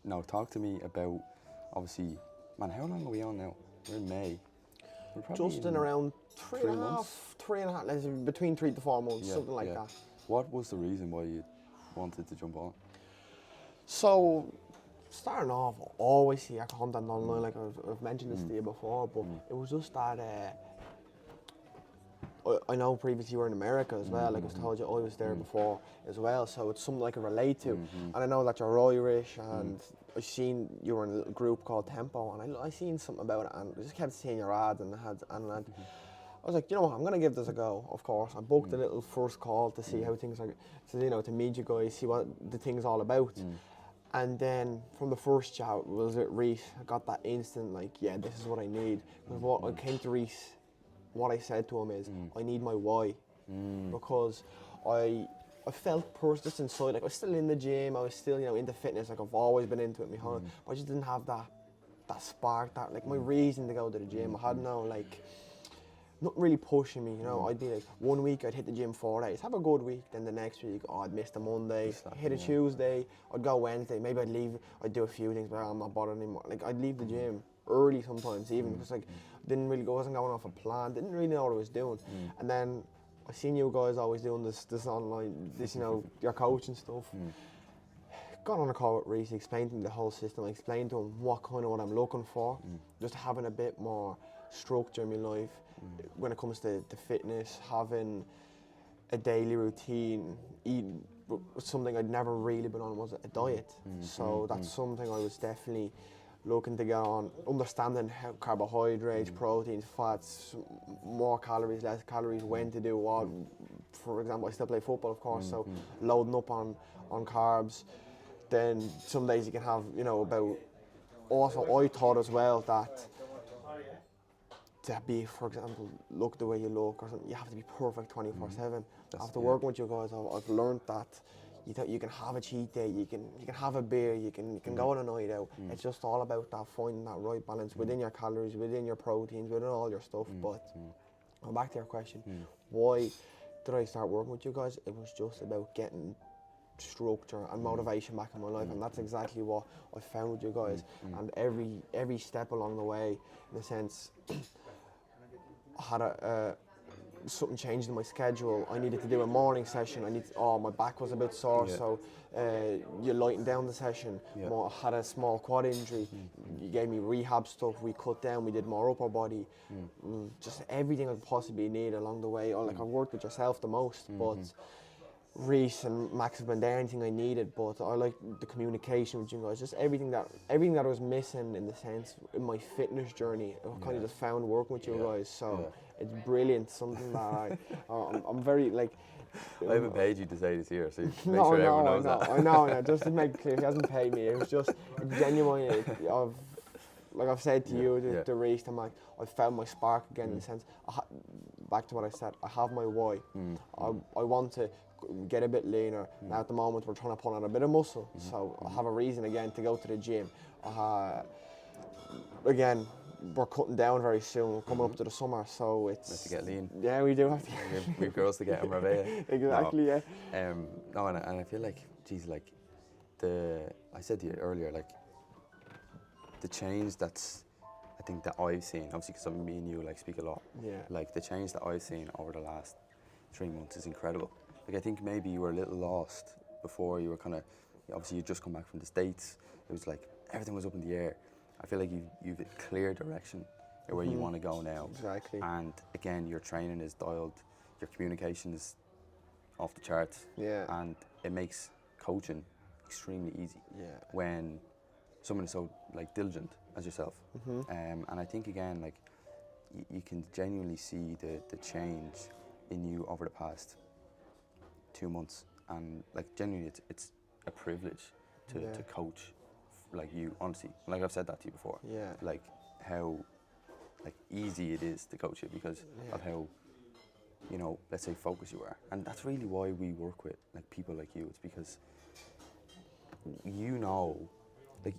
Now, talk to me about, obviously, man, how long are we on now? We're in May. We're probably Just in around three and a half, let's say between 3 to 4 months, something like that. What was the reason why you wanted to jump on? So, starting off, I always see your content online, like I've mentioned this to you before, but it was just that, I know previously you were in America as well, like I was told you I was there before as well, so it's something I can relate to. And I know that you're Irish, and I seen you were in a little group called Tempo, and I seen something about it, and I just kept seeing your ads, and I was like, you know what, I'm gonna give this a go. Of course, I booked a little first call to see how things are, to meet you guys, see what the thing's all about. And then from the first chat was it Reese, I got that instant like, yeah, this is what I need. Because what I came to Reese, what I said to him is, I need my why, because I felt just inside, like I was still in the gym, I was still into fitness, like I've always been into it my whole, but I just didn't have that spark, that like my reason to go to the gym. I had no like, nothing really pushing me, I'd be like, 1 week I'd hit the gym 4 days, have a good week, then the next week, I'd miss the Monday, hit a Tuesday, I'd go Wednesday, maybe I'd leave, I'd do a few things, but I'm not bothered anymore. Like I'd leave the gym early sometimes even, because like, wasn't going off a plan, didn't really know what I was doing. And then I seen you guys always doing this online, your coaching stuff. Got on a call with Reese, explained to him the whole system, I explained to him what I'm looking for, just having a bit more structure in my life when it comes to fitness, having a daily routine, eating something I'd never really been on was a diet. So that's something I was definitely looking to get on, understanding how carbohydrates, proteins, fats, more calories, less calories, when to do what. For example, I still play football, of course, so loading up on carbs. Then some days you can have, about, also I thought as well that to be, for example, look the way you look or something, you have to be perfect 24/7. After working with you guys, I've learned that you can have a cheat day, you can have a beer, you can go on a night out. It's just all about that, finding that right balance within your calories, within your proteins, within all your stuff. But going back to your question, why did I start working with you guys? It was just about getting structure and motivation back in my life, and that's exactly what I found with you guys. And every step along the way, in a sense, I had something changed in my schedule. I needed to do a morning session. My back was a bit sore, so you lightened down the session. I had a small quad injury. You gave me rehab stuff. We cut down. We did more upper body. Just everything I could possibly need along the way. I've worked with yourself the most, but Reese and Max have been there, anything I needed, but I like the communication with you guys, just everything that I was missing in the sense in my fitness journey. I kind of just found working with you guys, so it's brilliant. Something that I'm very like. I haven't paid you to say this here, so make sure everyone knows that. I know. Just to make it clear, he hasn't paid me. It was just genuinely. Like I've said to you, to Reese, I found my spark again in the sense. Back to what I said, I have my why. I want to get a bit leaner. Now at the moment we're trying to put on a bit of muscle, so I have a reason again to go to the gym. Again, we're cutting down very soon. We're coming up to the summer, so it's. We have to get lean. Yeah, we do have to. We've girls to get in Marbella. Exactly. No. And I feel like, geez, like I said to you earlier, like the change I think that I've seen, obviously because me and you like speak a lot. Yeah. Like the change that I've seen over the last 3 months is incredible. Like I think maybe you were a little lost before. You were kind of, obviously you just come back from the States. It was like everything was up in the air. I feel like you've a clear direction where you want to go now. Exactly. And again, your training is dialed, your communication is off the charts. Yeah. And it makes coaching extremely easy. Yeah. When someone is so like diligent as yourself. And I think again, like you can genuinely see the change in you over the past 2 months, and like genuinely it's a privilege to coach like you, honestly. Like I've said that to you before. Yeah. Like how like easy it is to coach you because of how, let's say focused you are. And that's really why we work with like people like you. It's because like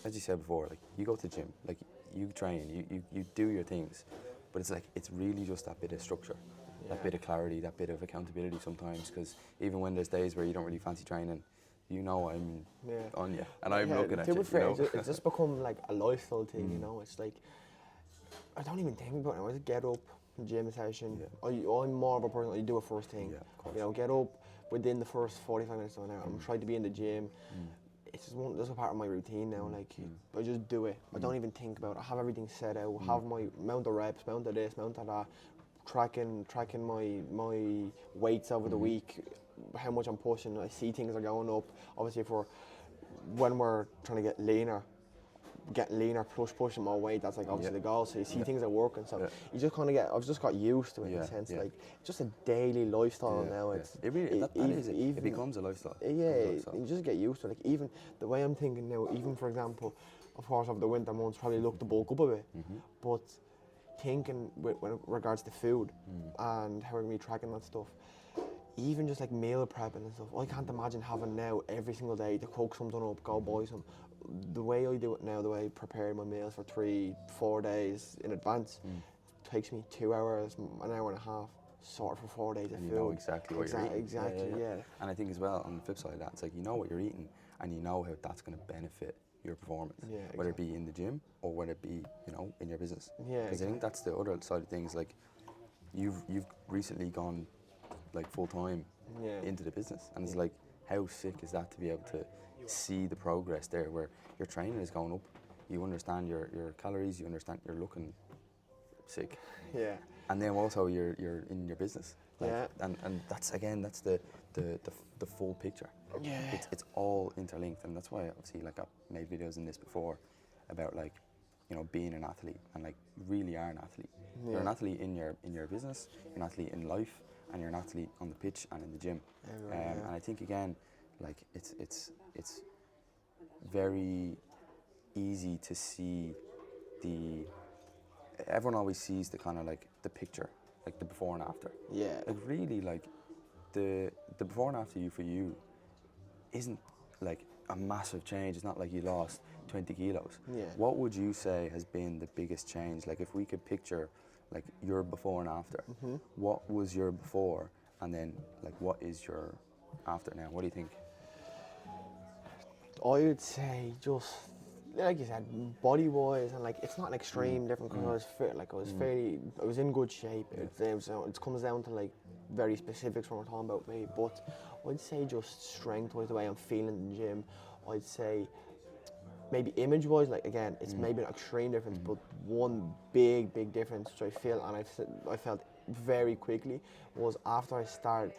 as you said before, like you go to the gym, like you train, you do your things, but it's like it's really just that bit of structure. That bit of clarity, that bit of accountability sometimes, because even when there's days where you don't really fancy training, you know I'm Yeah. on you, and I'm looking at to you. be fair, You know? it's just become like a lifestyle thing, you know. It's like I don't even think about it. I just get up, gym session. Yeah. I'm more of a person. I do it first thing. Yeah, of course. You know, get up within the first 45 minutes to an hour. I'm trying to be in the gym. It's just a part of my routine now. Like I just do it. I don't even think about it. I have everything set out. Have my amount of reps, amount of this, amount of that. Tracking my weights over the week, how much I'm pushing. I see things are going up. Obviously, when we're trying to get leaner, pushing more weight. That's like obviously the goal. So you see things are working. So you just kind of get. I've just got used to it in a sense. Like it's just a daily lifestyle now. It's it really that is it. It becomes a lifestyle. Yeah, you just get used to it. Like even the way I'm thinking now. Even for example, of course, over the winter months, probably look to bulk up a bit, but thinking with regards to food and how we're gonna be tracking that stuff. Even just like meal prepping and stuff, I can't imagine having now every single day to cook something up, go buy some. The way I do it now, the way I prepare my meals for 3-4 days in advance, takes me 2 hours, an hour and a half, sort for 4 days of food. You know exactly what you're eating. Exactly, yeah. And I think as well, on the flip side of that, it's like you know what you're eating and you know how that's going to benefit your performance, whether it be in the gym or whether it be, you know, in your business. Yeah, because I think that's the other side of things. Like you've recently gone like full time into the business, and it's like how sick is that to be able to see the progress there, where your training is going up, you understand your calories, you understand you're looking sick, and then also you're in your business, like, and that's again that's the full picture. It's all interlinked, and that's why obviously like I've made videos in this before about like, you know, being an athlete, and like you really are an athlete. You're an athlete in your business, you're an athlete in life, and you're an athlete on the pitch and in the gym. And I think again, like it's very easy to see everyone always sees the kind of like the picture, like the before and after. Like really like the before and after for you isn't like a massive change. It's not like you lost 20 kilos. What would you say has been the biggest change? Like if we could picture like your before and after, what was your before, and then like what is your after now? What do you think? I would say just like you said, body wise, and like it's not an extreme different because I was fit. Like I was in good shape. It comes down to like very specifics when we're talking about me, but I'd say just strength wise, the way I'm feeling in the gym. I'd say maybe image wise, like again, it's maybe an extreme difference, but one big difference which I feel, and I felt very quickly, was after I started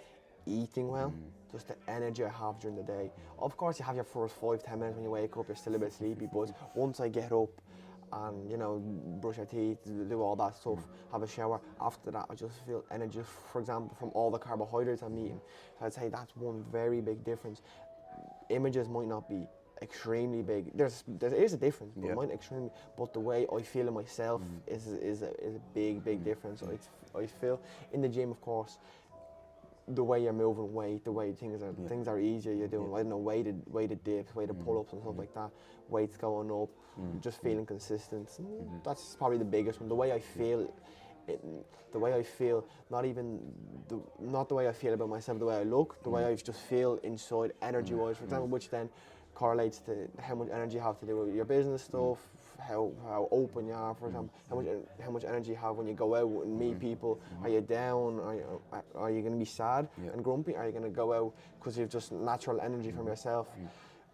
eating well, just the energy I have during the day. Of course, you have your first 5-10 minutes when you wake up, you're still a bit sleepy, but once I get up and, you know, brush your teeth, do all that stuff, have a shower, after that I just feel energy, for example, from all the carbohydrates I'm eating. So I'd say that's one very big difference. Images might not be extremely big. There is a difference, but mine extremely. But the way I feel in myself is a big difference. I feel in the gym, of course, the way you're moving weight, the way things are easier. You're doing I don't know weighted dips, weighted pull-ups and stuff like that. Weights going up, just feeling consistent. That's probably the biggest one. The way I feel. Not the way I feel about myself, the way I look, the way I just feel inside, energy-wise, for example, which then correlates to how much energy you have to do with your business stuff, how open you are, for example, how much energy you have when you go out and meet people. Are you down? Are you going to be sad and grumpy? Are you going to go out because you've just natural energy from yourself?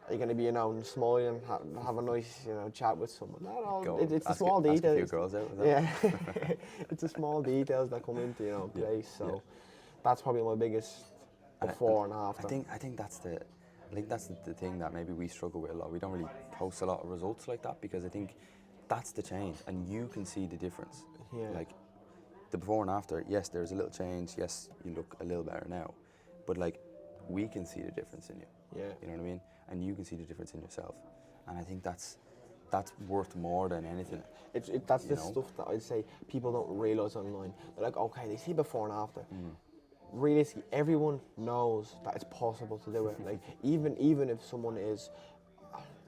Are you going to be, you know, smiling, have a nice, you know, chat with someone? No, it's the small details. Ask a few girls out with that. It's the small details that come into, you know, place. So that's probably my biggest before and after. I think that's the thing that maybe we struggle with a lot. We don't really post a lot of results like that because I think that's the change, and you can see the difference. Like the before and after. Yes, there's a little change. Yes, you look a little better now, but like we can see the difference in you. You know what I mean? And you can see the difference in yourself, and I think that's worth more than anything. That's the stuff that I'd say people don't realise online. They're like, okay, they see before and after. Realistically, everyone knows that it's possible to do it. Like even if someone is,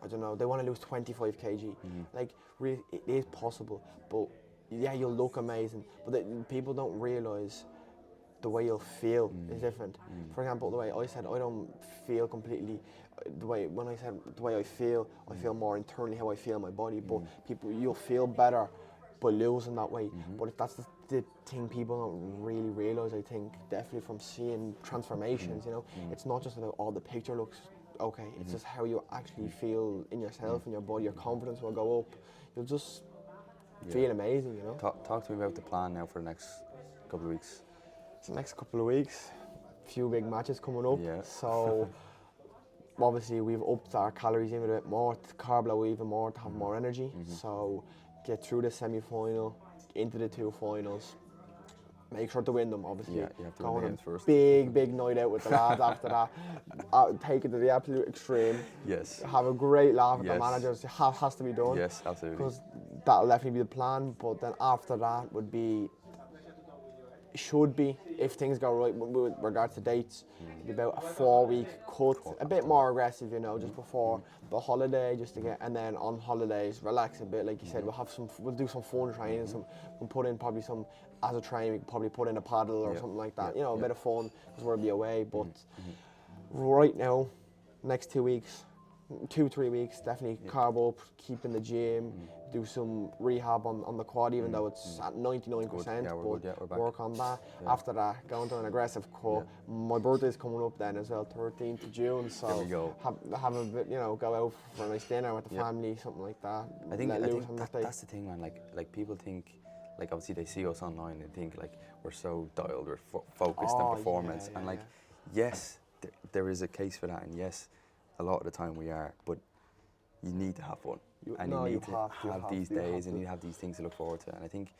I don't know, they want to lose 25 kg, like it is possible. But yeah, you'll look amazing. But people don't realise the way you'll feel is different. For example, the way I said, I don't feel completely when I said the way I feel more internally how I feel in my body. But you'll feel better by losing that weight. But that's the thing people don't really realise, I think, definitely from seeing transformations, you know. It's not just about, the picture looks okay, it's just how you actually feel in yourself, in your body, your confidence will go up. You'll just feel amazing, you know. Talk to me about the plan now for the next couple of weeks. So the next couple of weeks, few big matches coming up. Yeah. So obviously we've upped our calories even a bit more, to carb load even more, to have more energy. So get through the semi-final, into the 2 finals. Make sure to win them, obviously. Yeah, you have to Go win the on games first. big night out with the lads after that. Take it to the absolute extreme. Yes. Have a great laugh with the Yes. managers. It has to be done. Yes, absolutely. Because that'll definitely be the plan. But then after that would be, should be, if things go right with regards to dates, it'd be about a 4-week cut, a bit more aggressive, you know, just before the holiday, just to get, and then on holidays, relax a bit, like you said, we'll do some fun training, we'll put in probably some, as a train, we could probably put in a paddle or something like that, you know, a bit of fun, because we'll be away, but right now, next 2 weeks, 2-3 weeks, definitely carb up, keep in the gym, do some rehab on the quad, even though it's at 99%, but work on that. Yeah. After that, go into an aggressive cut. Yeah. My birthday's coming up then as well, 13th of June, so there we go. Have a bit, you know, go out for a nice dinner with the family, something like that. I think that's the thing, man. Like people think, like obviously they see us online and think like we're so dialed, we're focused on performance, and like yes, there is a case for that, and yes, a lot of the time we are, but you need to have fun, and you need to have these days, and you have these things to look forward to. And I think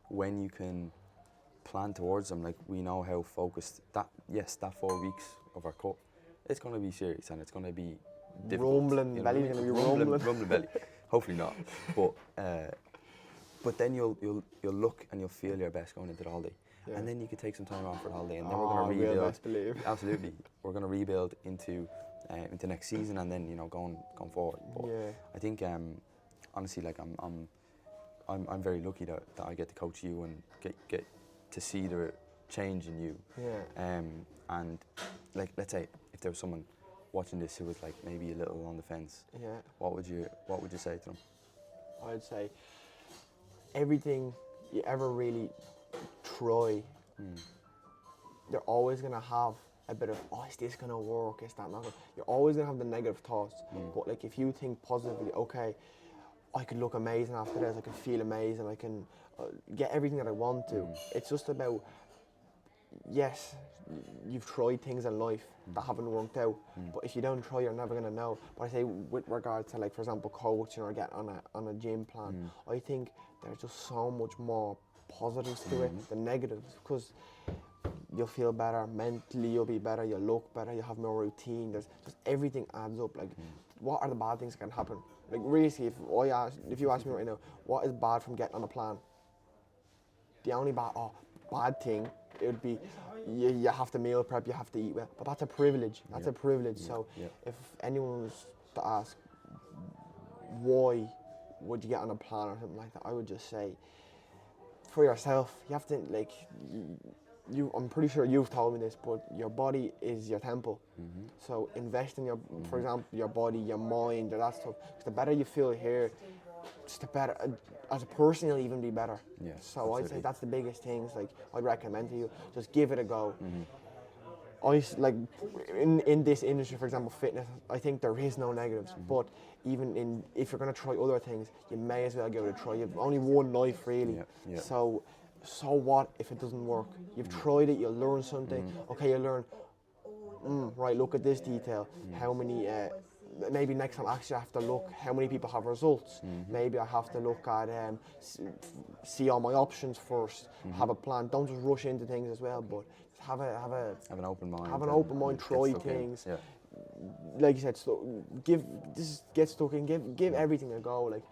when you can plan towards them, like we know how focused that 4 weeks of our cut, it's going to be serious and it's going to be difficult. Rumbling belly's going to be rumbling belly. Hopefully not, but then you'll look and you'll feel your best going into the holiday. Yeah. And then you could take some time off for the holiday, and then we're going to rebuild. Absolutely, we're going to rebuild into next season, and then going forward. But I think honestly, like I'm very lucky that I get to coach you and get to see the change in you. Yeah. And like, let's say if there was someone watching this who was like maybe a little on the fence. Yeah. What would you say to them? I'd say everything you ever really try, you're always gonna have a bit of, is this gonna work? Is that not gonna? You're always gonna have the negative thoughts. But like if you think positively, okay, I could look amazing after this. I can feel amazing. I can get everything that I want to. It's just about, yes, you've tried things in life that haven't worked out, but if you don't try, you're never gonna know. But I say with regard to, like, for example, coaching or getting on a gym plan, I think there's just so much more positives to it than negatives, because you'll feel better mentally, you'll be better, you'll look better, you'll have more routine. There's just everything adds up. Like, what are the bad things that can happen? Like, really, if you ask me right now, what is bad from getting on a plan? The only bad thing, it would be you have to meal prep, you have to eat well, but that's a privilege. That's a privilege. So if anyone was to ask why would you get on a plan or something like that, I would just say, for yourself, you have to, like, I'm pretty sure you've told me this, but your body is your temple. So invest in for example, your body, your mind, that stuff. Because the better you feel here, just the better, as a person, you'll even be better. Yeah, so absolutely. I'd say that's the biggest things, like, I'd recommend to you, just give it a go. Like, in this industry, for example, fitness, I think there is no negatives, but even if you're going to try other things, you may as well give it a try. You've only one life, really. So what if it doesn't work? You've tried it, you'll learn something. Okay, you'll learn, right, look at this detail. How many, maybe next time actually I have to look how many people have results. Maybe I have to look at, see all my options first, have a plan. Don't just rush into things as well, but have an open mind. Have an open mind, try things. Yeah. Like you said, get stuck in, give everything a go. Like,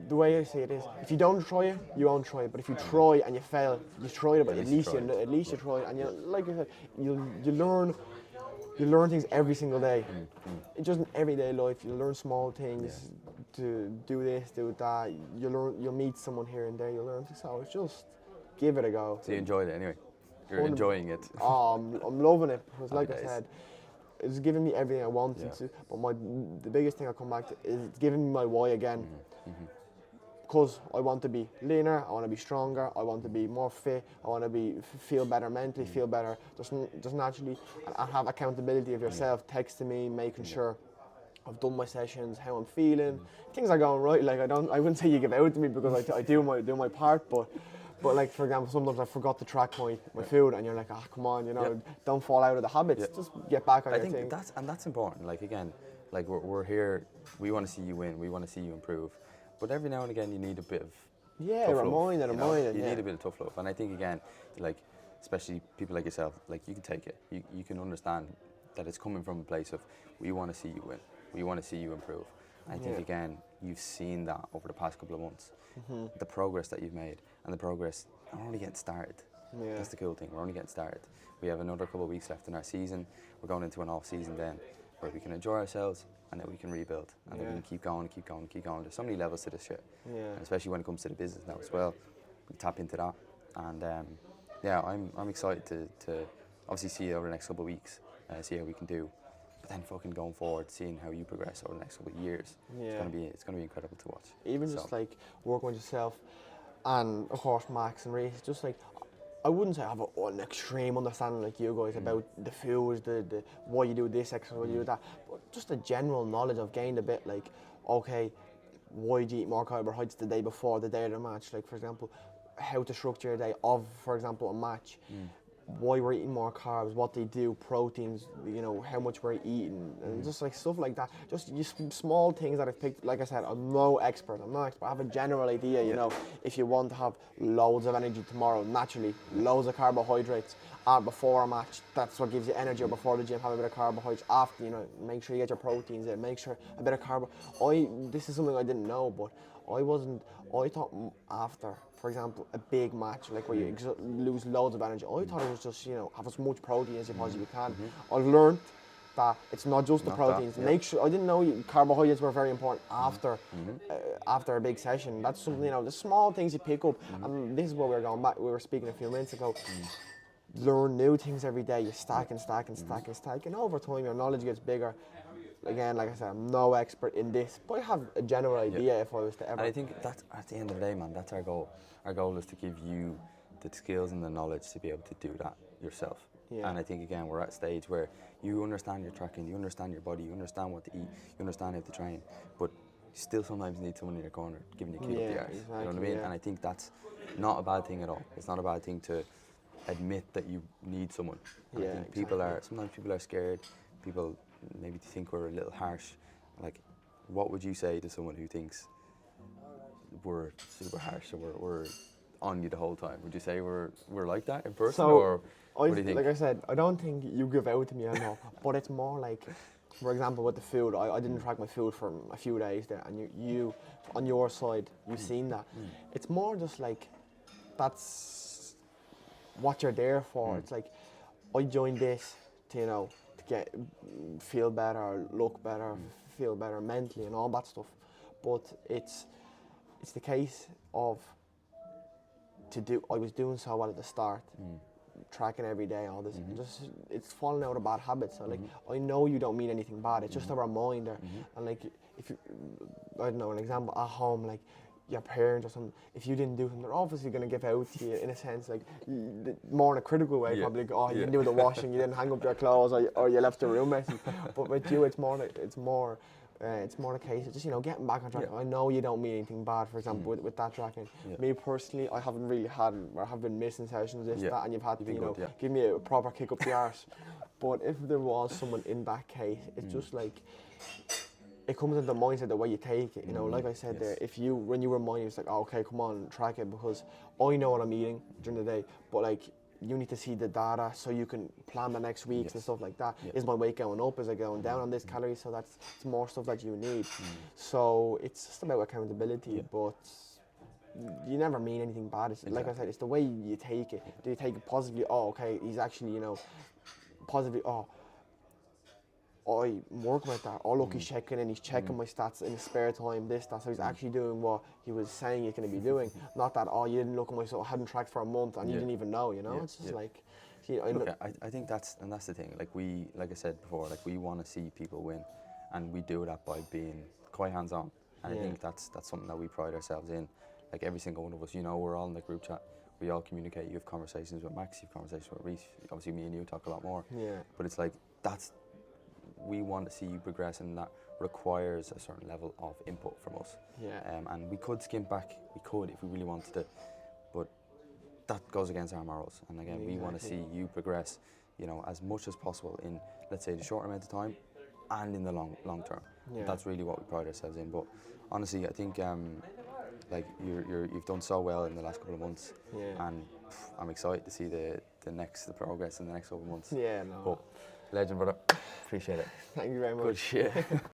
the way I say it is, if you don't try it, you won't try it. But if you try and you fail, you tried it, but at least you tried. And like I said, you learn things every single day. It's just in everyday life, you learn small things to do this, do that. You'll meet someone here and there. You'll learn. So it's just give it a go. So you enjoyed it anyway. You're enjoying it. Oh, I'm loving it because, like Happy I days. said, it's giving me everything I wanted Yeah. to. But the biggest thing I come back to is it's giving me my why again. Mm-hmm. Because I want to be leaner, I want to be stronger, I want to be more fit, I want to feel better mentally, feel better, just naturally, and have accountability of yourself, texting me, making sure I've done my sessions, how I'm feeling, things are going right. Like I wouldn't say you give out to me because I do my part, but like for example, sometimes I forgot to track my food, and you're like, ah, come on, don't fall out of the habits, just get back on I your think thing. that's important. Like again, like we're here. We want to see you win. We want to see you improve. But every now and again, you need a bit of tough love. Reminder, You yeah. need a bit of tough love. And I think again, like especially people like yourself, like you can take it. You can understand that it's coming from a place of we want to see you win. We want to see you improve. I think again, you've seen that over the past couple of months. The progress that you've made, and the progress are only getting started. Yeah. That's the cool thing. We're only getting started. We have another couple of weeks left in our season. We're going into an off season then, where we can enjoy ourselves and then we can rebuild and then we can keep going. There's so many levels to this shit, and especially when it comes to the business now as well. We tap into that, and I'm excited to obviously see you over the next couple of weeks, see how we can do. But then fucking going forward, seeing how you progress over the next couple of years, it's gonna be incredible to watch. Even just like working with yourself, and of course Max and Reece, just like I wouldn't say I have an extreme understanding like you guys about the foods, the why you do this exercise, why you do that, but just a general knowledge I've gained a bit. Like, okay, why do you eat more carbohydrates the day before, the day of the match? Like, for example, how to structure your day of, for example, a match. Why we're eating more carbs, what they do, proteins, how much we're eating, and just like stuff like that. Just small things that I've picked. Like I said, I'm no expert. I have a general idea. If you want to have loads of energy tomorrow, naturally, loads of carbohydrates before a match. That's what gives you energy. Or before the gym, have a bit of carbohydrates. After, make sure you get your proteins in. Make sure a bit of carb. This is something I didn't know, but I thought after, for example, a big match, like where you lose loads of energy, I thought it was just, have as much protein as you possibly can. I've learned that it's not just the proteins. Make sure, I didn't know carbohydrates were very important after a big session. That's something, the small things you pick up, and this is where we were going back, we were speaking a few minutes ago. Learn new things every day, you stack and stack and stack and stack, and over time your knowledge gets bigger. Again, like I said, I'm no expert in this, but I have a general idea if I was to ever. And I think that's at the end of the day, man, that's our goal. Our goal is to give you the skills and the knowledge to be able to do that yourself. Yeah. And I think again, we're at a stage where you understand your tracking, you understand your body, you understand what to eat, you understand how to train, but you still sometimes need someone in your corner giving you a kick up the arse. Exactly, You know what I mean? And I think that's not a bad thing at all. It's not a bad thing to admit that you need someone. And I think sometimes people are scared. People maybe think we're a little harsh. Like, what would you say to someone who thinks we're super harsh or we're on you the whole time? Would you say we're like that in person, or what do you think? Like I said, I don't think you give out to me, I know, but it's more like, for example, with the food, I didn't track my food for a few days there, and you on your side, you've seen that. It's more just like, that's what you're there for. It's like, I joined this to feel better, look better, feel better mentally and all that stuff. But it's the case of I was doing so well at the start, tracking every day, all this, just it's falling out of bad habits. So like, I know you don't mean anything bad, it's just a reminder. And like, if you, I don't know, an example at home, like your parents or something, if you didn't do something, they're obviously going to give out to you in a sense, like more in a critical way, probably. Like, oh, you didn't do the washing, you didn't hang up your clothes, or you left the room messy. But with you, it's more the case of just getting back on track. I know you don't mean anything bad. For example, with that tracking, me personally, I haven't really I have been missing sessions, that, and you've had to give me a proper kick up the arse. But if there was someone in that case, it's just like, it comes into the mindset, the way you take it. Like I said there, when you remind me, it's like, oh, okay, come on, track it, because I know what I'm eating during the day, but like, you need to see the data so you can plan the next weeks and stuff like that. Is my weight going up? Is it going down on this calories? So it's more stuff that you need. So it's just about accountability, but you never mean anything bad. It's, like I said, it's the way you take it. Do you take it positively? Oh, okay, he's actually, positively, I'm working with that. Oh, look, he's checking in, he's checking my stats in his spare time, this, that. So he's actually doing what he was saying he's going to be doing. Not that, you didn't look at my stuff, I hadn't tracked for a month and you didn't even know, It's just like, See, Look, I think that's the thing. Like I said before, like we want to see people win, and we do that by being quite hands-on. And I think that's something that we pride ourselves in. Like every single one of us, we're all in the group chat. We all communicate. You have conversations with Max. You have conversations with Reese. Obviously, me and you talk a lot more. Yeah. But it's like we want to see you progress, and that requires a certain level of input from us. Yeah. And we could skim back. We could if we really wanted to, but that goes against our morals. And again, we want to see you progress, as much as possible in, let's say, the short amount of time, and in the long term. Yeah. That's really what we pride ourselves in. But honestly, I think you've done so well in the last couple of months, and I'm excited to see the progress in the next couple of months. Yeah, no. But legend, brother. Appreciate it. Thank you very much. Good shit.